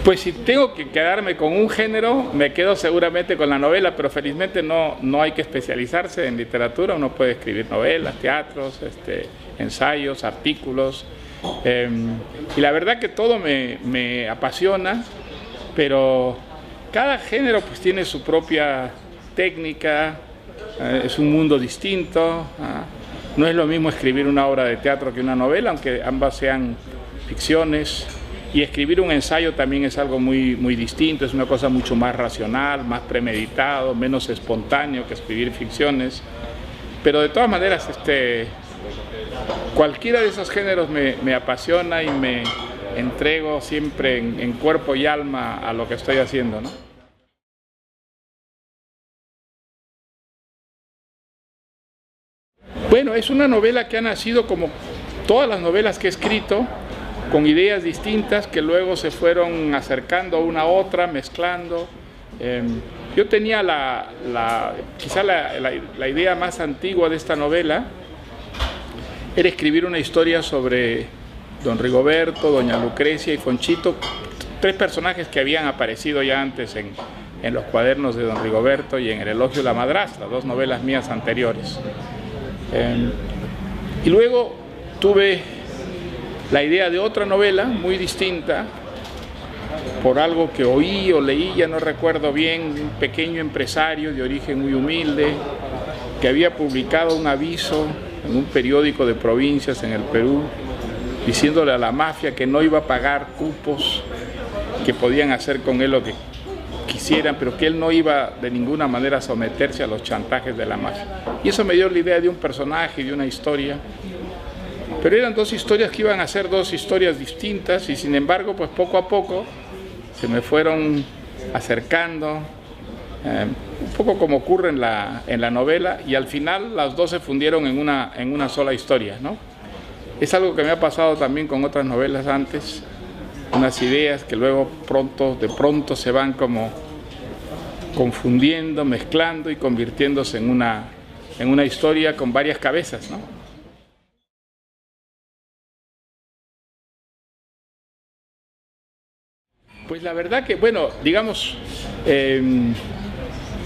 Pues si tengo que quedarme con un género, me quedo seguramente con la novela, pero felizmente no hay que especializarse en literatura. Uno puede escribir novelas, teatros, ensayos, artículos, y la verdad que todo me apasiona, pero cada género pues tiene su propia técnica, es un mundo distinto. No es lo mismo escribir una obra de teatro que una novela, aunque ambas sean ficciones. Y escribir un ensayo también es algo muy distinto, es una cosa mucho más racional, más premeditado, menos espontáneo que escribir ficciones. Pero de todas maneras, cualquiera de esos géneros me apasiona y me entrego siempre en cuerpo y alma a lo que estoy haciendo, ¿no? Bueno, es una novela que ha nacido como todas las novelas que he escrito, con ideas distintas que luego se fueron acercando una a otra, mezclando. Yo tenía quizá la idea más antigua de esta novela, era escribir una historia sobre don Rigoberto, doña Lucrecia y Conchito, tres personajes que habían aparecido ya antes en los cuadernos de don Rigoberto y en El elogio de la madrastra, dos novelas mías anteriores. Y luego tuve la idea de otra novela muy distinta, por algo que oí o leí, ya no recuerdo bien, un pequeño empresario de origen muy humilde que había publicado un aviso en un periódico de provincias en el Perú diciéndole a la mafia que no iba a pagar cupos, que podían hacer con él lo que quisieran, pero que él no iba de ninguna manera a someterse a los chantajes de la mafia. Y eso me dio la idea de un personaje, de una historia. Pero eran dos historias que iban a ser dos historias distintas y sin embargo, pues poco a poco se me fueron acercando, un poco como ocurre en la novela, y al final las dos se fundieron en una sola historia, ¿no? Es algo que me ha pasado también con otras novelas antes, unas ideas que luego de pronto se van como confundiendo, mezclando y convirtiéndose en una historia con varias cabezas, ¿no? Pues la verdad que, bueno, digamos,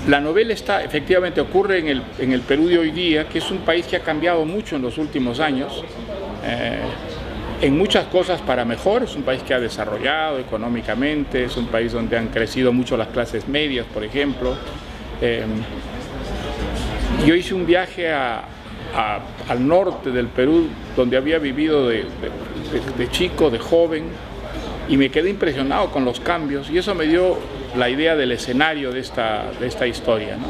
la novela efectivamente ocurre en el Perú de hoy día, que es un país que ha cambiado mucho en los últimos años, en muchas cosas para mejor. Es un país que ha desarrollado económicamente, es un país donde han crecido mucho las clases medias, por ejemplo. Yo hice un viaje al norte del Perú, donde había vivido de chico, de joven, y me quedé impresionado con los cambios, y eso me dio la idea del escenario de esta historia, ¿no?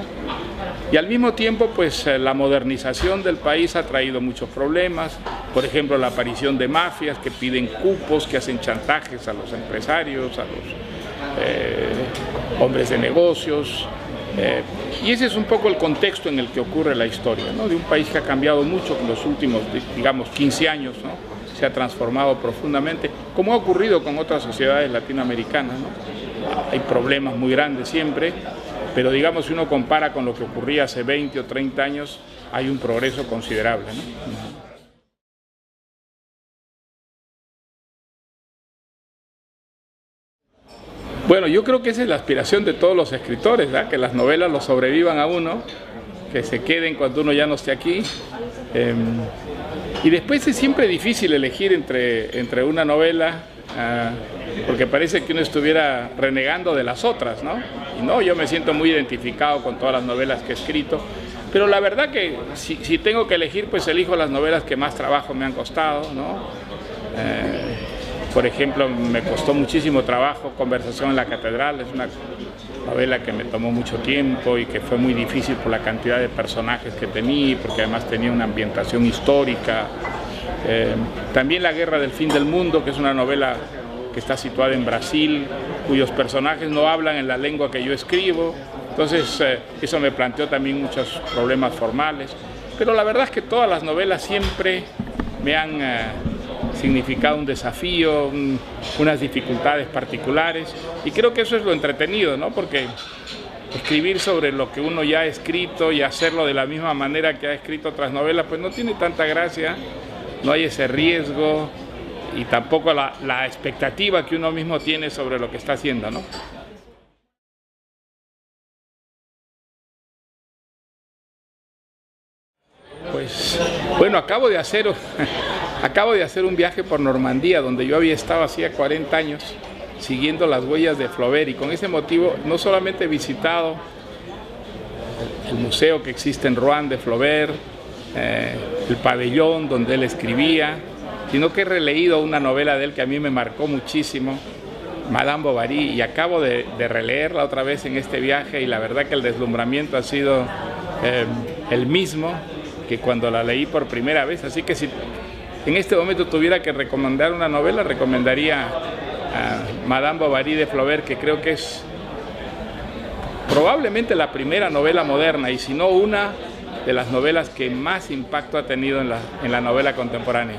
Y al mismo tiempo, pues la modernización del país ha traído muchos problemas, por ejemplo, la aparición de mafias que piden cupos, que hacen chantajes a los empresarios, a los hombres de negocios, y ese es un poco el contexto en el que ocurre la historia, ¿no? De un país que ha cambiado mucho en los últimos, digamos, 15 años, ¿no? Se ha transformado profundamente, como ha ocurrido con otras sociedades latinoamericanas, ¿no? Hay problemas muy grandes siempre, pero digamos, si uno compara con lo que ocurría hace 20 o 30 años, hay un progreso considerable, ¿no? Bueno, yo creo que esa es la aspiración de todos los escritores, ¿verdad? Que las novelas lo sobrevivan a uno, que se queden cuando uno ya no esté aquí. Y después es siempre difícil elegir entre una novela, porque parece que uno estuviera renegando de las otras, ¿no? Y no, yo me siento muy identificado con todas las novelas que he escrito, pero la verdad que si tengo que elegir, pues elijo las novelas que más trabajo me han costado, ¿no? Por ejemplo, me costó muchísimo trabajo Conversación en la Catedral, es una novela que me tomó mucho tiempo y que fue muy difícil por la cantidad de personajes que tenía, porque además tenía una ambientación histórica. También La Guerra del Fin del Mundo, que es una novela que está situada en Brasil, cuyos personajes no hablan en la lengua que yo escribo, entonces eso me planteó también muchos problemas formales, pero la verdad es que todas las novelas siempre me han significado un desafío, unas dificultades particulares, y creo que eso es lo entretenido, ¿no? Porque escribir sobre lo que uno ya ha escrito y hacerlo de la misma manera que ha escrito otras novelas, pues no tiene tanta gracia, no hay ese riesgo, y tampoco la expectativa que uno mismo tiene sobre lo que está haciendo, ¿no? Pues bueno, acabo de hacer un viaje por Normandía, donde yo había estado hacía 40 años siguiendo las huellas de Flaubert, y con ese motivo no solamente he visitado el museo que existe en Rouen de Flaubert, el pabellón donde él escribía, sino que he releído una novela de él que a mí me marcó muchísimo, Madame Bovary, y acabo de releerla otra vez en este viaje, y la verdad que el deslumbramiento ha sido el mismo que cuando la leí por primera vez. Así que si en este momento tuviera que recomendar una novela, recomendaría a Madame Bovary de Flaubert, que creo que es probablemente la primera novela moderna, y si no una de las novelas que más impacto ha tenido en la novela contemporánea.